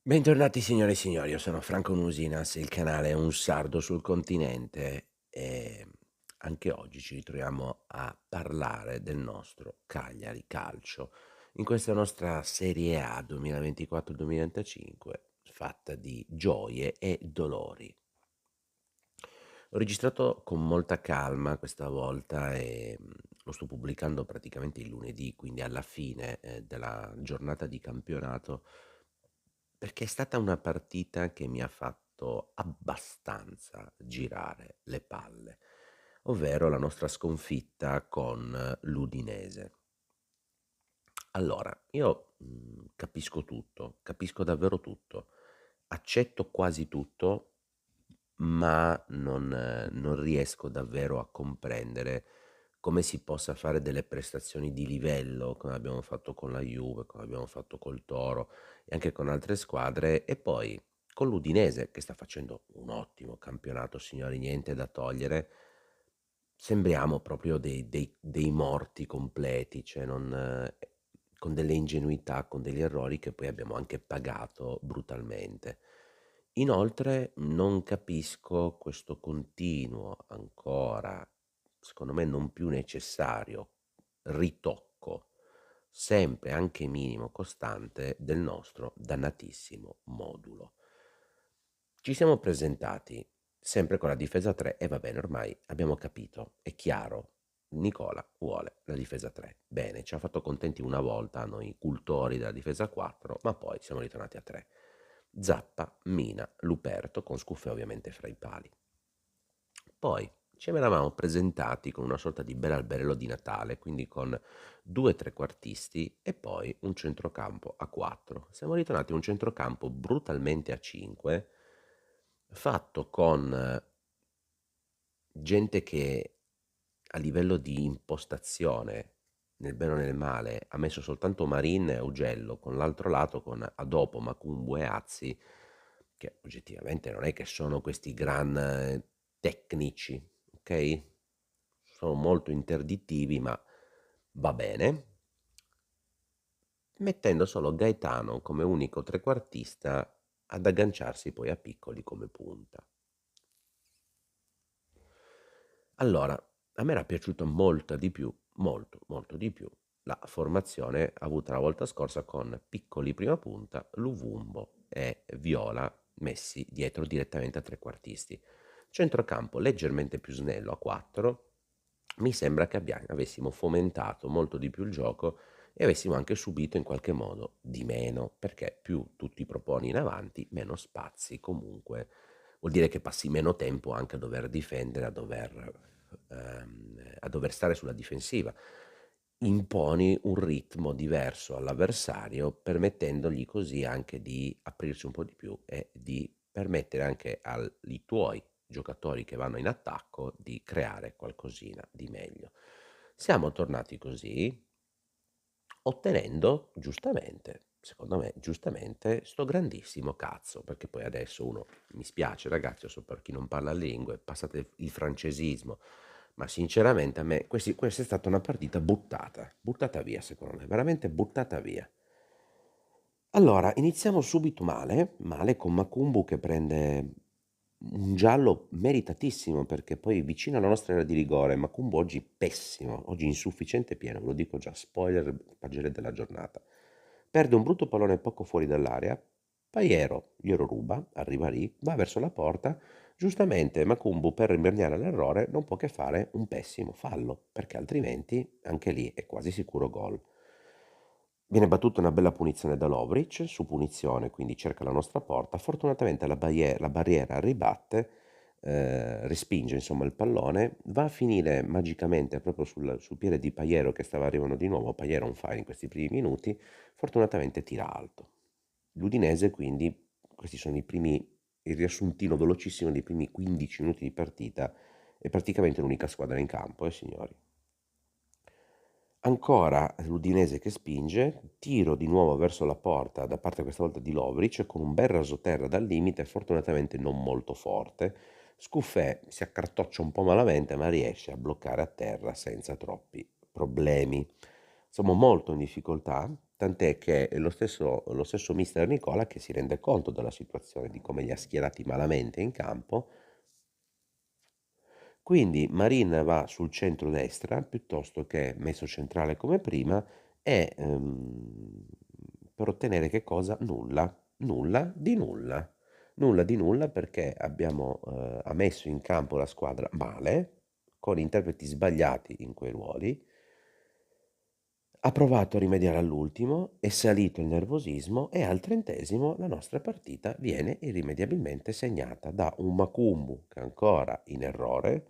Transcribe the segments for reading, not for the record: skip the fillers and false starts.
Bentornati signore e signori, io sono Franco Nusinas, il canale è Un Sardo sul Continente e anche oggi ci ritroviamo a parlare del nostro Cagliari Calcio in questa nostra Serie A 2024-2025 fatta di gioie e dolori. Ho registrato con molta calma questa volta e lo sto pubblicando praticamente il lunedì, quindi alla fine della giornata di campionato, perché è stata una partita che mi ha fatto abbastanza girare le palle, ovvero la nostra sconfitta con l'Udinese. Allora, io capisco tutto, capisco davvero tutto, accetto quasi tutto, ma non riesco davvero a comprendere come si possa fare delle prestazioni di livello, come abbiamo fatto con la Juve, come abbiamo fatto col Toro e anche con altre squadre, e poi con l'Udinese che sta facendo un ottimo campionato, signori, niente da togliere. Sembriamo proprio dei morti completi, cioè non con delle ingenuità, con degli errori che poi abbiamo anche pagato brutalmente. Inoltre non capisco questo continuo, ancora, secondo me non più necessario, ritocco, sempre anche minimo, costante, del nostro dannatissimo modulo. Ci siamo presentati sempre con la difesa a 3 e va bene, ormai abbiamo capito, è chiaro. Nicola vuole la difesa 3. Bene, ci ha fatto contenti una volta noi cultori della difesa 4, ma poi siamo ritornati a 3. Zappa, Mina, Luperto, con Scuffè ovviamente fra i pali. Poi ci eravamo presentati con una sorta di bell'alberello di Natale, quindi con due trequartisti e poi un centrocampo a 4. Siamo ritornati a un centrocampo brutalmente a 5, fatto con gente che a livello di impostazione, nel bene o nel male, ha messo soltanto Marin e Augello, con l'altro lato con Adopo, Macumbu e Azzi, che oggettivamente non è che sono questi gran tecnici, ok? Sono molto interdittivi, ma va bene, mettendo solo Gaetano come unico trequartista ad agganciarsi poi a Piccoli come punta. Allora, a me era piaciuta molto di più, molto, molto di più, la formazione avuta la volta scorsa con Piccoli prima punta, Luvumbo e Viola messi dietro direttamente a trequartisti. Centrocampo leggermente più snello a 4. Mi sembra che avessimo fomentato molto di più il gioco e avessimo anche subito in qualche modo di meno, perché più tu ti proponi in avanti, meno spazi comunque. Vuol dire che passi meno tempo anche a dover difendere, a dover stare sulla difensiva. Imponi un ritmo diverso all'avversario, permettendogli così anche di aprirsi un po' di più e di permettere anche ai tuoi giocatori che vanno in attacco di creare qualcosina di meglio. Siamo tornati così, ottenendo giustamente, secondo me giustamente, sto grandissimo cazzo, perché poi adesso uno, mi spiace ragazzi, io so per chi non parla lingue, passate il francesismo, ma sinceramente a me questa è stata una partita buttata via secondo me, veramente buttata via. Allora, iniziamo subito male, male con Macumbu che prende un giallo meritatissimo perché poi vicino alla nostra area di rigore, Macumbu oggi pessimo, oggi insufficiente pieno, ve lo dico già, spoiler pagelle della giornata. Perde un brutto pallone poco fuori dall'area, Paiero glielo ruba, arriva lì, va verso la porta, giustamente Macumbu per rimediare all'errore non può che fare un pessimo fallo, perché altrimenti anche lì è quasi sicuro gol. Viene battuta una bella punizione da Lovric, su punizione quindi cerca la nostra porta, fortunatamente la barriera ribatte, respinge insomma il pallone, va a finire magicamente proprio sul piede di Paiero che stava arrivando di nuovo, Paiero on fire in questi primi minuti, fortunatamente tira alto. L'Udinese quindi, questi sono il riassuntino velocissimo dei primi 15 minuti di partita, è praticamente l'unica squadra in campo, signori. Ancora l'Udinese che spinge, tiro di nuovo verso la porta da parte questa volta di Lovric con un bel rasoterra dal limite, fortunatamente non molto forte. Scuffè si accartoccia un po' malamente ma riesce a bloccare a terra senza troppi problemi. Siamo molto in difficoltà, tant'è che è lo stesso mister Nicola che si rende conto della situazione, di come li ha schierati malamente in campo, quindi Marin va sul centro-destra piuttosto che messo centrale come prima e per ottenere che cosa? Nulla, nulla di nulla. Nulla di nulla perché ha messo in campo la squadra male, con interpreti sbagliati in quei ruoli, ha provato a rimediare all'ultimo, è salito il nervosismo e al 30° la nostra partita viene irrimediabilmente segnata da un Macumbu che è ancora in errore,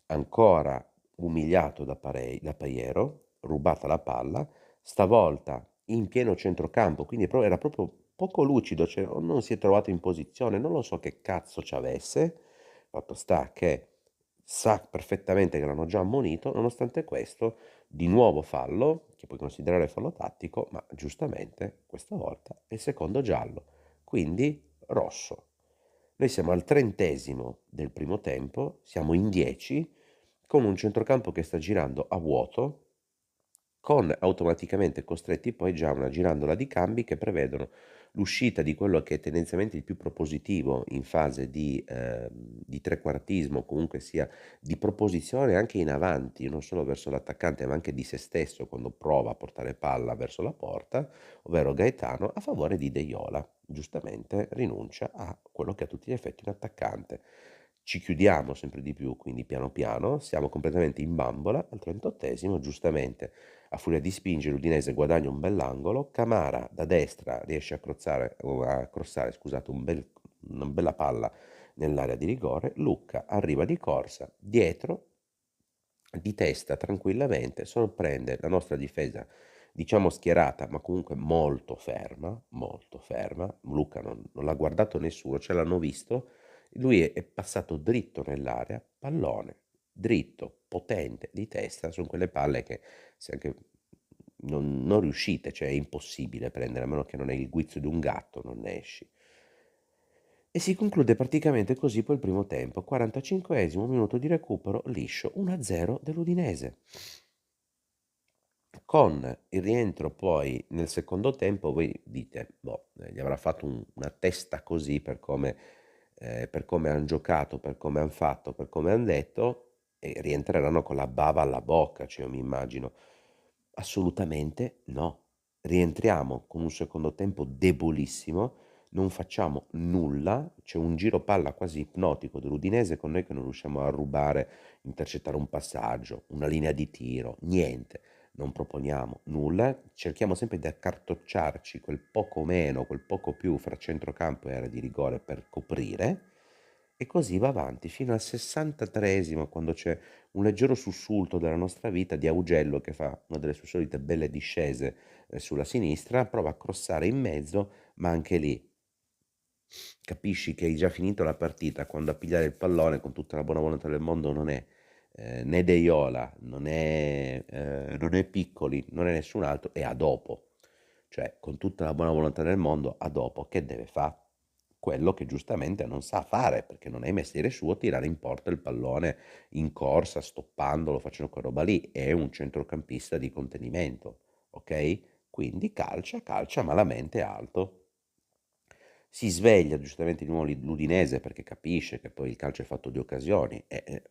ancora umiliato da Paiero, rubata la palla, stavolta in pieno centrocampo, quindi era proprio poco lucido, cioè o non si è trovato in posizione, non lo so che cazzo ci avesse, fatto sta che sa perfettamente che l'hanno già ammonito, nonostante questo di nuovo fallo, che puoi considerare fallo tattico, ma giustamente questa volta è il secondo giallo, quindi rosso. Noi siamo al 30° del primo tempo, siamo in 10, con un centrocampo che sta girando a vuoto, con automaticamente costretti poi già a una girandola di cambi che prevedono l'uscita di quello che è tendenzialmente il più propositivo in fase di trequartismo, comunque sia di proposizione anche in avanti, non solo verso l'attaccante, ma anche di se stesso quando prova a portare palla verso la porta, ovvero Gaetano a favore di De Jong. Giustamente rinuncia a quello che a tutti gli effetti è un attaccante. Ci chiudiamo sempre di più, quindi piano piano siamo completamente in bambola al 38°, giustamente a furia di spingere l'Udinese guadagna un bell'angolo, Camara da destra riesce a crossare, scusate, una bella palla nell'area di rigore, Lucca arriva di corsa, dietro, di testa tranquillamente, sorprende la nostra difesa, diciamo schierata, ma comunque molto ferma, Lucca non l'ha guardato nessuno, ce l'hanno visto, lui è passato dritto nell'area, pallone, dritto, potente, di testa, sono quelle palle che se anche non riuscite, cioè è impossibile prendere, a meno che non hai il guizzo di un gatto, non ne esci. E si conclude praticamente così poi il primo tempo, 45° minuto di recupero liscio, 1-0 dell'Udinese. Con il rientro poi nel secondo tempo, voi dite, boh, gli avrà fatto una testa così per come hanno giocato, per come hanno fatto, per come hanno detto, e rientreranno con la bava alla bocca, cioè io mi immagino. Assolutamente no. Rientriamo con un secondo tempo debolissimo, non facciamo nulla, c'è un giro palla quasi ipnotico dell'Udinese con noi che non riusciamo a rubare, intercettare un passaggio, una linea di tiro, niente. Non proponiamo nulla, cerchiamo sempre di accartocciarci quel poco meno, quel poco più fra centrocampo e area di rigore per coprire e così va avanti fino al 63° quando c'è un leggero sussulto della nostra vita di Augello che fa una delle sue solite belle discese sulla sinistra, prova a crossare in mezzo, ma anche lì capisci che hai già finito la partita quando a pigliare il pallone con tutta la buona volontà del mondo non è né Deiola, non è Piccoli, non è nessun altro, è a dopo. Cioè, con tutta la buona volontà del mondo, a dopo, che deve fare? Quello che giustamente non sa fare, perché non è mestiere suo tirare in porta il pallone in corsa, stoppandolo, facendo quella roba lì. È un centrocampista di contenimento, ok? Quindi calcia malamente alto. Si sveglia giustamente di nuovo l'Udinese perché capisce che poi il calcio è fatto di occasioni e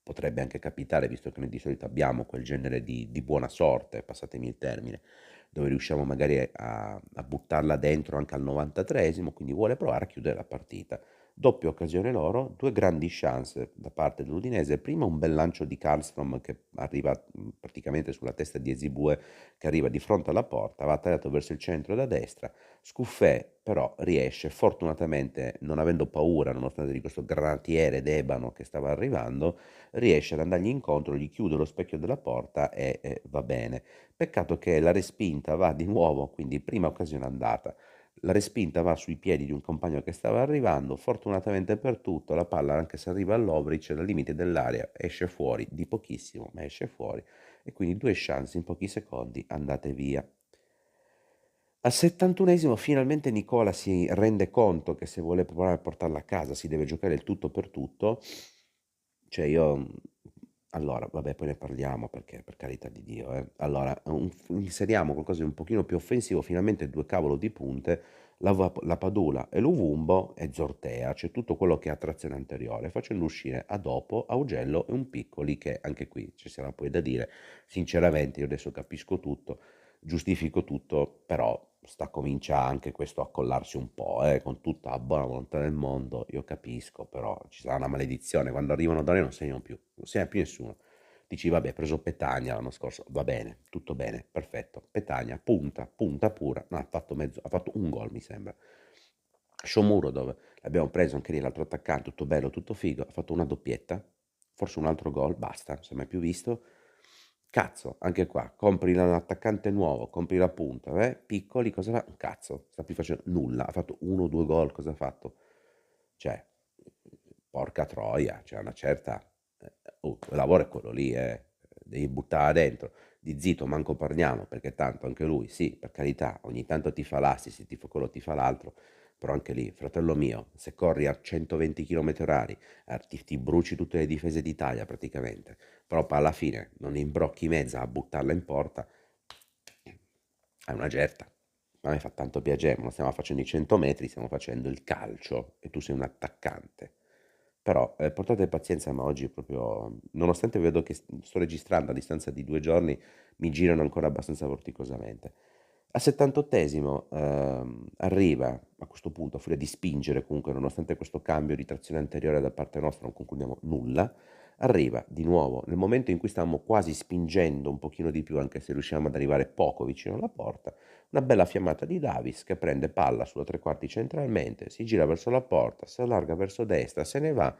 potrebbe anche capitare, visto che noi di solito abbiamo quel genere di buona sorte, passatemi il termine, dove riusciamo magari a buttarla dentro anche al 93°, quindi vuole provare a chiudere la partita. Doppia occasione loro, due grandi chance da parte dell'Udinese. Prima un bel lancio di Karlstrom che arriva praticamente sulla testa di Ezibue, che arriva di fronte alla porta, va tagliato verso il centro da destra. Scuffè però riesce, fortunatamente non avendo paura, nonostante di questo granatiere d'ebano che stava arrivando, riesce ad andargli incontro, gli chiude lo specchio della porta e va bene. Peccato che la respinta va di nuovo, quindi prima occasione andata. La respinta va sui piedi di un compagno che stava arrivando, fortunatamente per tutto la palla anche se arriva all'Obric dal limite dell'area esce fuori, di pochissimo ma esce fuori e quindi due chance in pochi secondi andate via. Al 71° finalmente Nicola si rende conto che se vuole provare a portarla a casa si deve giocare il tutto per tutto. Cioè io Allora, vabbè, poi ne parliamo perché per carità di Dio, eh. Allora, inseriamo qualcosa di un pochino più offensivo, finalmente 2 cavolo di punte, la Padula e l'Uvumbo e Zortea, cioè tutto quello che ha trazione anteriore, facendo uscire a dopo Augello e un Piccoli che anche qui ci sarà poi da dire. Sinceramente io adesso capisco tutto, giustifico tutto, però sta comincia anche questo a collarsi un po', con tutta la buona volontà del mondo, io capisco, però ci sarà una maledizione, quando arrivano da noi non segnano più, non segna più nessuno. Dici, vabbè, ha preso Petagna l'anno scorso, va bene, tutto bene, perfetto. Petagna, punta, punta pura, no, ha fatto un gol, mi sembra. Shomurodov, l'abbiamo preso anche lì, l'altro attaccante, tutto bello, tutto figo, ha fatto una doppietta, forse un altro gol, basta, non si è mai più visto. Cazzo, anche qua, compri l'attaccante nuovo, compri la punta, piccoli, cosa fa? Un cazzo, sta più facendo nulla, ha fatto uno o due gol, cosa ha fatto? Cioè, porca troia, c'è una certa... il lavoro è quello lì, devi buttare dentro. Di Zito manco parliamo, perché tanto anche lui, sì, per carità, ogni tanto ti fa l'assist, ti fa quello, ti fa l'altro, però anche lì, fratello mio, se corri a 120 km orari, ti bruci tutte le difese d'Italia praticamente, però poi alla fine non imbrocchi mezza a buttarla in porta, è una certa. A me fa tanto piacere, non stiamo facendo i 100 metri, stiamo facendo il calcio e tu sei un attaccante. Però portate pazienza, ma oggi proprio, nonostante vedo che sto registrando a distanza di 2 giorni, mi girano ancora abbastanza vorticosamente. Al 78esimo arriva a questo punto, a furia di spingere comunque, nonostante questo cambio di trazione anteriore da parte nostra, non concludiamo nulla, arriva di nuovo nel momento in cui stavamo quasi spingendo un pochino di più, anche se riusciamo ad arrivare poco vicino alla porta, una bella fiammata di Davis che prende palla sulla tre quarti centralmente, si gira verso la porta, si allarga verso destra, se ne va.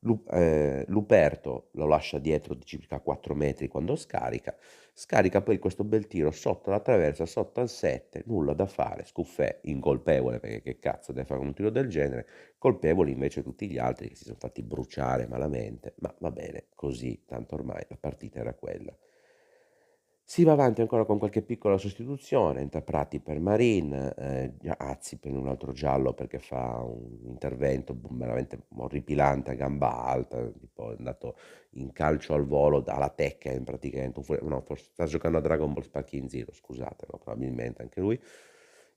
Luperto lo lascia dietro di circa 4 metri quando scarica poi questo bel tiro sotto la traversa, sotto al 7, nulla da fare, Scuffè incolpevole perché che cazzo deve fare un tiro del genere, colpevoli invece tutti gli altri che si sono fatti bruciare malamente, ma va bene, così, tanto ormai la partita era quella. Si va avanti ancora con qualche piccola sostituzione, entra Prati per Marin, Azzi per un altro giallo perché fa un intervento veramente orripilante a gamba alta, tipo è andato in calcio al volo dalla tecca in praticamente, no, forse sta giocando a Dragon Ball Sparking Zero, scusate, no, probabilmente anche lui,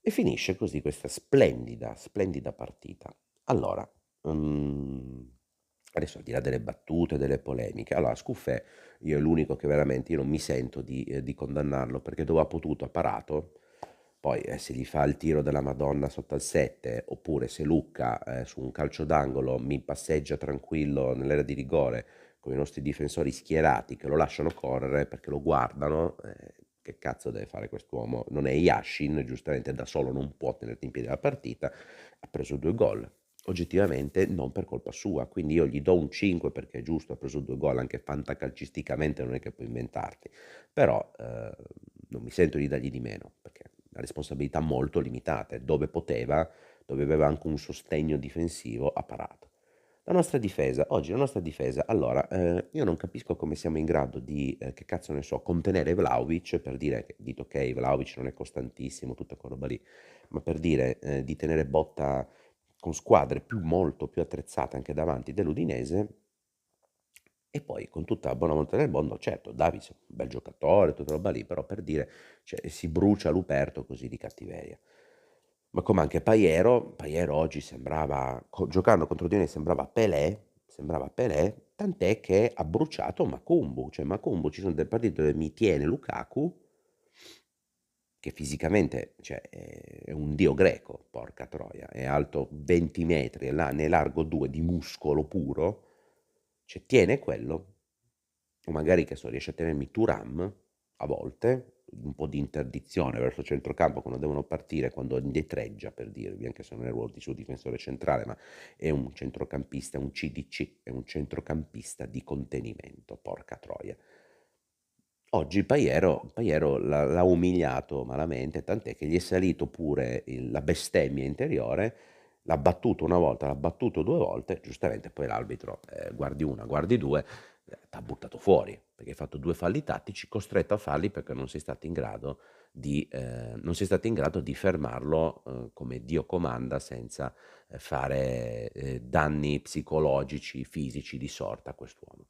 e finisce così questa splendida, splendida partita. Allora, adesso al di là delle battute, delle polemiche, allora Scuffè io è l'unico che veramente io non mi sento di condannarlo perché dove ha potuto ha parato. Poi se gli fa il tiro della Madonna sotto al 7 oppure se Lucca su un calcio d'angolo mi passeggia tranquillo nell'area di rigore con i nostri difensori schierati che lo lasciano correre perché lo guardano, che cazzo deve fare quest'uomo? Non è Yashin, giustamente da solo non può tenerti in piedi la partita, ha preso 2 gol oggettivamente non per colpa sua, quindi io gli do un 5 perché è giusto, ha preso 2 gol anche fantacalcisticamente, non è che puoi inventarti, però non mi sento di dargli di meno, perché ha responsabilità molto limitate, dove poteva, dove aveva anche un sostegno difensivo, ha parato. La nostra difesa, allora, io non capisco come siamo in grado di, che cazzo ne so, contenere Vlahovic, per dire, che dito ok, Vlahovic non è costantissimo, tutta quella roba lì, ma per dire di tenere botta con squadre molto più attrezzate anche davanti dell'Udinese e poi con tutta la buona volontà del mondo, certo, Davis è un bel giocatore, tutta roba lì, però per dire, cioè, si brucia Luperto così di cattiveria. Ma come anche Paiero oggi sembrava, giocando contro di noi sembrava Pelé, tant'è che ha bruciato Macumbu, cioè Macumbu ci sono delle partite dove mi tiene Lukaku che fisicamente cioè, è un dio greco, porca troia, è alto 20 metri, ne è largo 2 di muscolo puro, cioè tiene quello, o magari che so, riesce a tenermi Turam a volte, un po' di interdizione verso centrocampo quando devono partire, quando indietreggia per dirvi, anche se non è il ruolo di suo difensore centrale, ma è un centrocampista, un CDC, è un centrocampista di contenimento, porca troia. Oggi Paiero l'ha umiliato malamente, tant'è che gli è salito pure la bestemmia interiore, l'ha battuto una volta, l'ha battuto 2 volte, giustamente poi l'arbitro, guardi una, guardi due, t'ha buttato fuori, perché hai fatto 2 falli tattici, costretto a farli perché non sei stato in grado non sei stato in grado di fermarlo come Dio comanda senza fare danni psicologici, fisici di sorta a quest'uomo.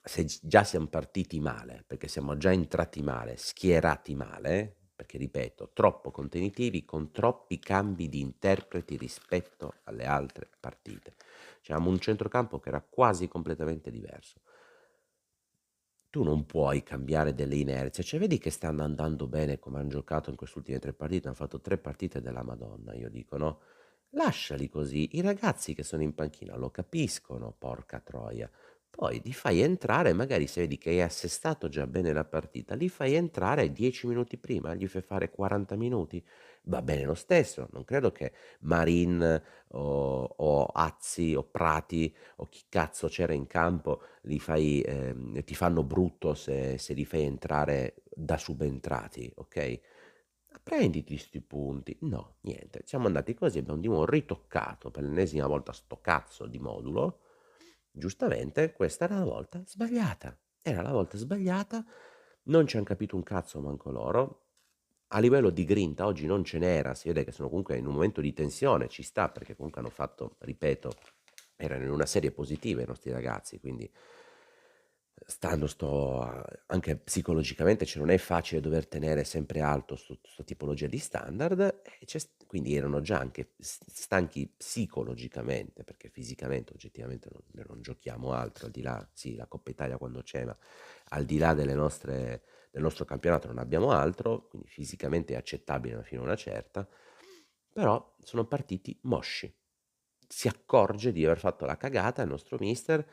se già siam partiti male, perché siamo già entrati male, schierati male, perché ripeto, troppo contenitivi con troppi cambi di interpreti rispetto alle altre partite. C'avevamo un centrocampo che era quasi completamente diverso. Tu non puoi cambiare delle inerzie, cioè vedi che stanno andando bene come han giocato in queste ultime 3 partite, han fatto 3 partite della Madonna, io dico, no, lasciali così, i ragazzi che sono in panchina lo capiscono, porca troia. Poi li fai entrare, magari se vedi che hai assestato già bene la partita, li fai entrare 10 minuti prima, gli fai fare 40 minuti, va bene lo stesso. Non credo che Marin o Azzi o Prati o chi cazzo c'era in campo ti fanno brutto se li fai entrare da subentrati, okay? Prenditi 'sti punti. No, niente, siamo andati così, abbiamo di nuovo ritoccato per l'ennesima volta 'sto cazzo di modulo. Giustamente questa era la volta sbagliata. Era la volta sbagliata, non ci han capito un cazzo manco loro. A livello di grinta oggi non ce n'era, si vede che sono comunque in un momento di tensione, ci sta perché comunque hanno fatto, ripeto, erano in una serie positiva i nostri ragazzi, quindi anche psicologicamente, cioè non è facile dover tenere sempre alto 'sta tipologia di standard e quindi erano già anche stanchi psicologicamente, perché fisicamente oggettivamente non giochiamo altro, al di là sì, la Coppa Italia quando c'è, ma al di là del nostro campionato non abbiamo altro, quindi fisicamente è accettabile ma fino a una certa, però sono partiti mosci. Si accorge di aver fatto la cagata il nostro mister,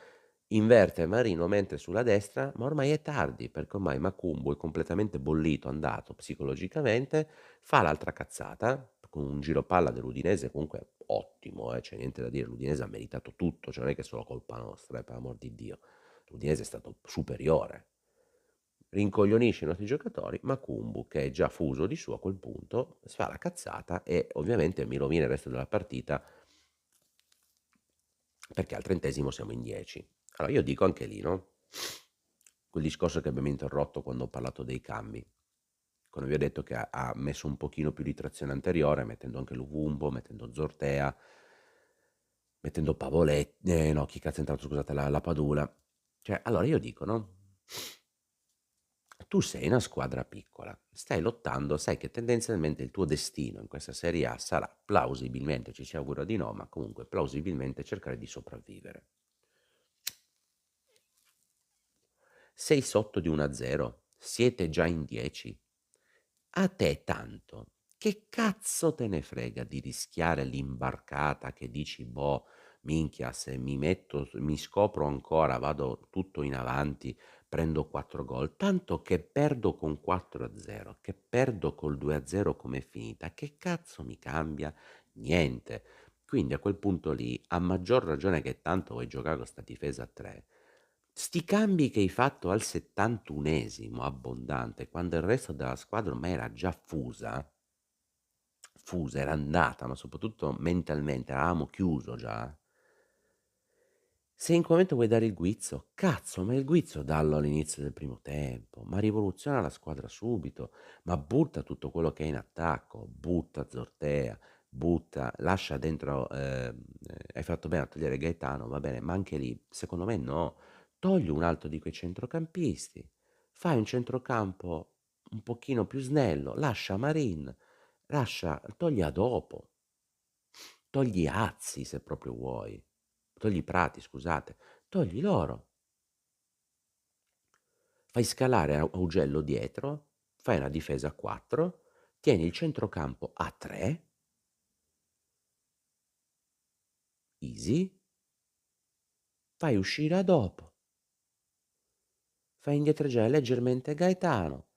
inverte Marino mentre sulla destra, ma ormai è tardi perché ormai Macumbo è completamente bollito, andato psicologicamente, fa l'altra cazzata con un giro palla dell'Udinese comunque ottimo, c'è niente da dire, l'Udinese ha meritato tutto, cioè non è che è solo colpa nostra, per amor di Dio. L'Udinese è stato superiore. Rincoglionisce i nostri giocatori, Macumbu, che è già fuso di suo a quel punto, fa la cazzata e ovviamente mi rovina il resto della partita perché al 30° siamo in 10. Allora io dico anche lì, no? Quel discorso che abbiamo interrotto quando ho parlato dei cambi. Quando vi ho detto che ha messo un pochino più di trazione anteriore, mettendo anche Luvumbo, mettendo Zortea, mettendo Pavoletti, no, chi cazzo è entrato, scusate, la Padula. Cioè, allora io dico, no? Tu sei una squadra piccola, stai lottando, sai che tendenzialmente il tuo destino in questa Serie A sarà plausibilmente, ci si augura di no, ma comunque plausibilmente cercare di sopravvivere. Sei sotto di 1-0, siete già in 10. A te tanto, che cazzo te ne frega di rischiare l'imbarcata che dici: "Boh, minchia se mi scopro ancora, vado tutto in avanti, prendo 4 gol, tanto che perdo con 4-0, che perdo col 2-0 com'è finita, che cazzo mi cambia? Niente". Quindi a quel punto lì, a maggior ragione che tanto vuoi giocare con 'sta difesa a 3, sti cambi che hai fatto al 71° abbondante, quando il resto della squadra ormai era già fusa, era andata, ma soprattutto mentalmente eravamo chiuso già. Se in quel momento vuoi dare il guizzo, cazzo, ma il guizzo dallo all'inizio del primo tempo, ma rivoluziona la squadra subito, ma butta tutto quello che è in attacco, butta Zortea, lascia dentro, hai fatto bene a togliere Gaetano, va bene, ma anche lì, secondo me no, togli un altro di quei centrocampisti, fai un centrocampo un pochino più snello, lascia Marin, togli a dopo. Togli Azzi se proprio vuoi, togli Prati scusate, togli loro, fai scalare Augello dietro, fai una difesa a 4, tieni il centrocampo a 3, easy, fai uscire a dopo, fai indietreggiare leggermente Gaetano,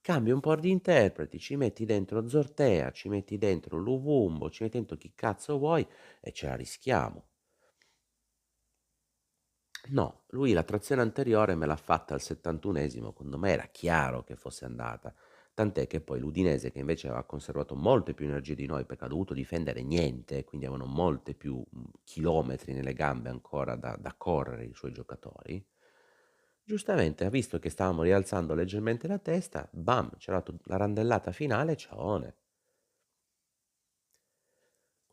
cambi un po' di interpreti, ci metti dentro Zortea, ci metti dentro Luvumbo, ci metti dentro chi cazzo vuoi e ce la rischiamo. No, lui la trazione anteriore me l'ha fatta al 71° quando me era chiaro che fosse andata, tant'è che poi l'Udinese, che invece aveva conservato molte più energie di noi perché ha dovuto difendere niente, quindi avevano molte più chilometri nelle gambe ancora da correre i suoi giocatori, giustamente ha visto che stavamo rialzando leggermente la testa, bam, c'era la randellata finale, ciaone.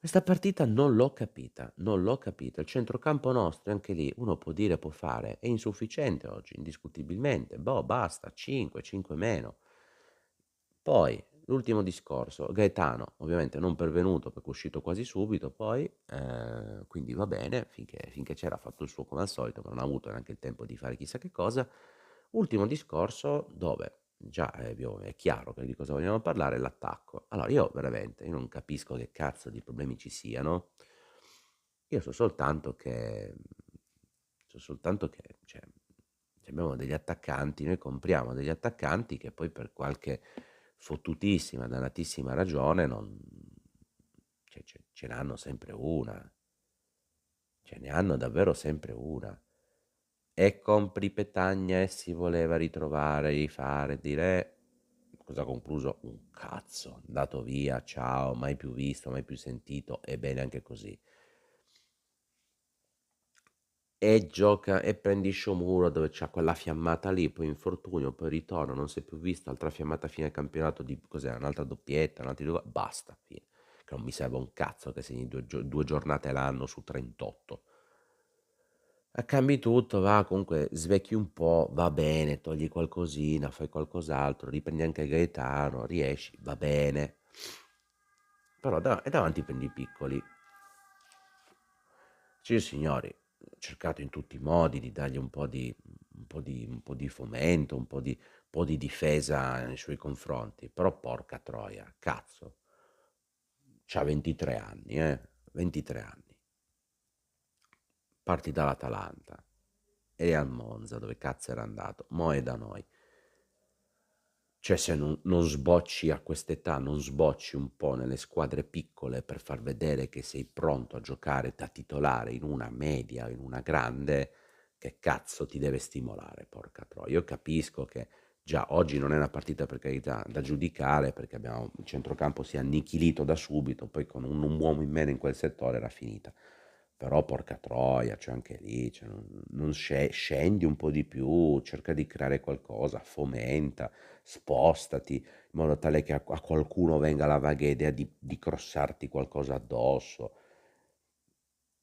Questa partita non l'ho capita, non l'ho capita. Il centrocampo nostro, anche lì, uno può dire, può fare, è insufficiente oggi, indiscutibilmente. Boh, basta, 5, 5 meno. Poi, l'ultimo discorso, Gaetano ovviamente non pervenuto perché è uscito quasi subito poi, quindi va bene, finché c'era ha fatto il suo come al solito, ma non ha avuto neanche il tempo di fare chissà che cosa. Ultimo discorso dove già è chiaro che di cosa vogliamo parlare, l'attacco. Allora io non capisco che cazzo di problemi ci siano. Io so soltanto che abbiamo degli attaccanti, noi compriamo degli attaccanti che poi per qualche fottutissima, dannatissima ragione non ce n'hanno sempre una, ce ne hanno davvero sempre una. E compri Petagna e si voleva ritrovare, rifare, dire cosa ha concluso? Un cazzo, andato via, ciao, mai più visto, mai più sentito, e bene anche così. E gioca e prendi Sciomuro dove c'ha quella fiammata lì, poi infortunio, poi ritorno, non si è più visto, altra fiammata a fine campionato di cos'era, un'altra doppietta, un altro due, basta, fine. Che non mi serve un cazzo che segni due giornate l'anno su 38. Cambi tutto, va, comunque svecchi un po', va bene, togli qualcosina, fai qualcos'altro, riprendi anche Gaetano, riesci, va bene. Però è davanti prendi i piccoli. Sì, signori, ho cercato in tutti i modi di dargli un po' di fomento, un po' di difesa nei suoi confronti, però porca troia, cazzo, c'ha 23 anni, 23 anni, parti dall'Atalanta e al Monza, dove cazzo era andato, mo' è da noi. Cioè se non sbocci a quest'età, non sbocci un po' nelle squadre piccole per far vedere che sei pronto a giocare da titolare in una media, in una grande, che cazzo ti deve stimolare, porca troia. Io capisco che già oggi non è una partita per carità da giudicare perché il centrocampo si è annichilito da subito, poi con un uomo in meno in quel settore era finita. Però porca troia, cioè anche lì, cioè non scendi un po' di più, cerca di creare qualcosa, fomenta, spostati in modo tale che a qualcuno venga la vaga idea di crossarti qualcosa addosso.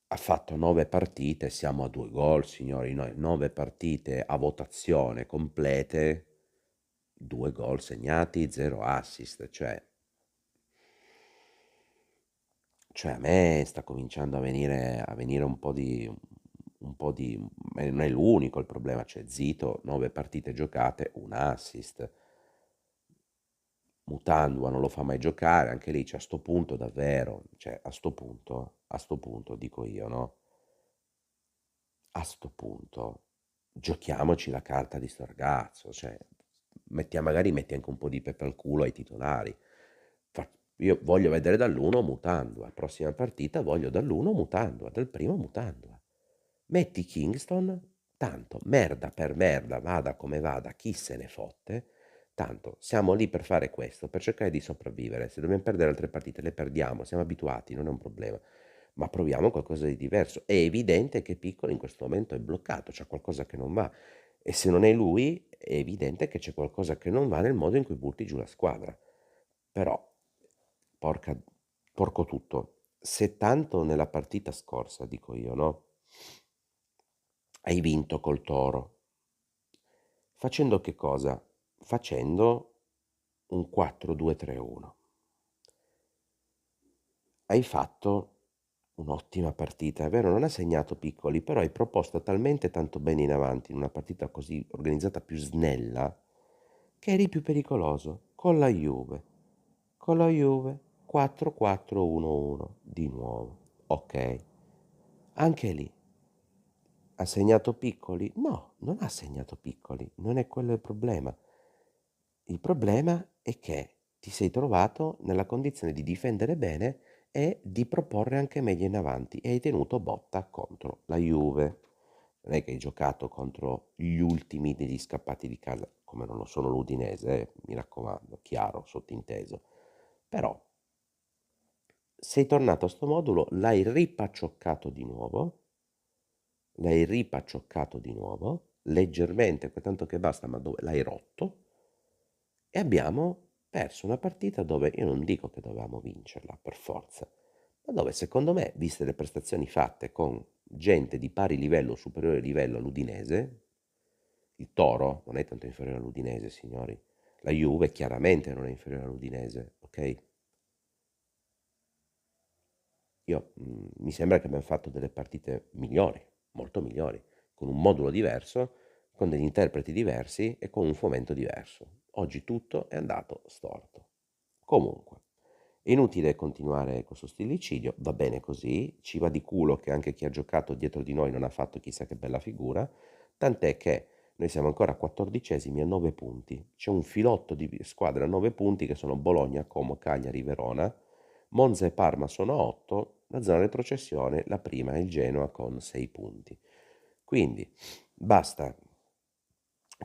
Ha fatto 9 partite, siamo a 2 gol, signori, noi 9 partite a votazione complete, 2 gol segnati, 0 assist, cioè a me sta cominciando a venire un po' di non è l'unico il problema, cioè Zito, 9 partite giocate, un assist. Mutantua non lo fa mai giocare, anche lì, cioè a sto punto davvero, cioè a sto punto dico io, no? A sto punto giochiamoci la carta di sto ragazzo, cioè magari metti anche un po' di pepe al culo ai titolari. Fa- io voglio vedere dall'1 Mutantua, prossima partita voglio dall'1 Mutantua, dal primo Mutantua. Metti Kingston, tanto merda per merda, vada come vada, chi se ne fotte. Tanto siamo lì per fare questo, per cercare di sopravvivere. Se dobbiamo perdere altre partite, le perdiamo, siamo abituati, non è un problema. Ma proviamo qualcosa di diverso. È evidente che Piccolo in questo momento è bloccato, c'è qualcosa che non va. E se non è lui, è evidente che c'è qualcosa che non va nel modo in cui butti giù la squadra. Però, porca, porco tutto, se tanto nella partita scorsa, dico io, no? Hai vinto col Toro. Facendo che cosa? Facendo un 4-2-3-1. Hai fatto un'ottima partita, è vero, non hai segnato piccoli, però hai proposto talmente tanto bene in avanti in una partita così organizzata più snella che eri più pericoloso con la Juve. Con la Juve 4-4-1-1 di nuovo. Ok. Anche lì ha segnato piccoli? No, non ha segnato piccoli, non è quello il problema. Il problema è che ti sei trovato nella condizione di difendere bene e di proporre anche meglio in avanti e hai tenuto botta contro la Juve. Non è che hai giocato contro gli ultimi degli scappati di casa, come non lo sono l'Udinese, mi raccomando, chiaro, sottinteso. Però sei tornato a sto modulo, l'hai ripaccioccato di nuovo, leggermente, tanto che basta, ma dove l'hai rotto e abbiamo perso una partita dove io non dico che dovevamo vincerla per forza, ma dove secondo me, viste le prestazioni fatte con gente di pari livello o superiore livello all'Udinese, il Toro non è tanto inferiore all'Udinese, signori. La Juve chiaramente non è inferiore all'Udinese, ok? Mi sembra che abbiamo fatto delle partite migliori, molto migliori, con un modulo diverso, con degli interpreti diversi e con un fomento diverso. Oggi tutto è andato storto. Comunque, è inutile continuare questo stillicidio, va bene così, ci va di culo che anche chi ha giocato dietro di noi non ha fatto chissà che bella figura, tant'è che noi siamo ancora 14esimi a 9 punti. C'è un filotto di squadre a 9 punti che sono Bologna, Como, Cagliari, Verona. Monza e Parma sono a 8, la zona retrocessione, la prima è il Genoa con 6 punti. Quindi basta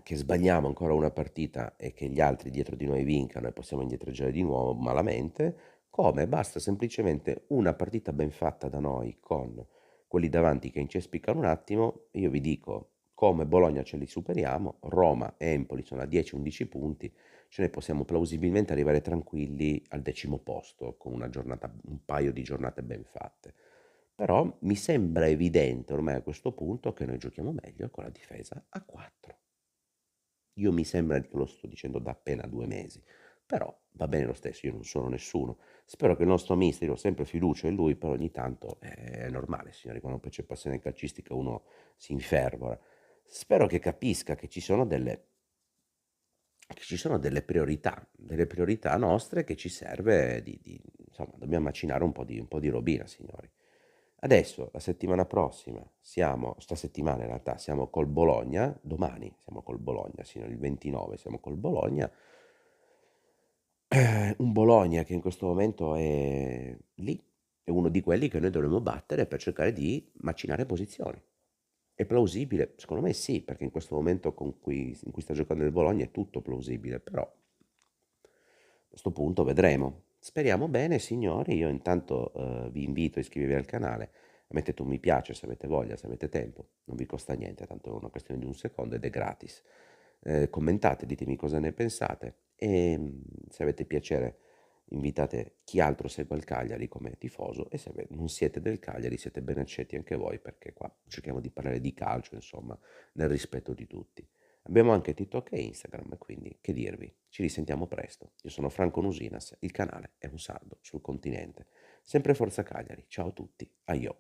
che sbagliamo ancora una partita e che gli altri dietro di noi vincano e possiamo indietreggiare di nuovo malamente, come basta semplicemente una partita ben fatta da noi con quelli davanti che incespicano un attimo, io vi dico come Bologna ce li superiamo, Roma e Empoli sono a 10-11 punti, ce ne possiamo plausibilmente arrivare tranquilli al 10° posto con una giornata, un paio di giornate ben fatte. Però mi sembra evidente ormai a questo punto che noi giochiamo meglio con la difesa a 4. Io mi sembra che lo sto dicendo da appena 2 mesi, però va bene lo stesso, io non sono nessuno. Spero che il nostro mister, io ho sempre fiducia in lui, però ogni tanto è normale, signori, quando poi c'è passione calcistica uno si infervora. Spero che capisca che ci sono delle priorità nostre che ci serve insomma, dobbiamo macinare un po' di robina, signori. Adesso, la settimana prossima, sta settimana in realtà, siamo col Bologna, domani siamo col Bologna, signori, il 29 siamo col Bologna. Un Bologna che in questo momento è lì, è uno di quelli che noi dovremmo battere per cercare di macinare posizioni. È plausibile? Secondo me sì, perché in questo momento in cui sta giocando il Bologna è tutto plausibile, però a questo punto vedremo. Speriamo bene, signori. Io intanto vi invito a iscrivervi al canale, mettete un mi piace se avete voglia, se avete tempo, non vi costa niente, tanto è una questione di un secondo ed è gratis. Commentate, ditemi cosa ne pensate e se avete piacere invitate chi altro segue il Cagliari come tifoso e se non siete del Cagliari siete ben accetti anche voi perché qua cerchiamo di parlare di calcio, insomma, nel rispetto di tutti. Abbiamo anche TikTok e Instagram, quindi che dirvi, ci risentiamo presto. Io sono Franco Nusinas, il canale è un sardo sul continente. Sempre Forza Cagliari, ciao a tutti, aio.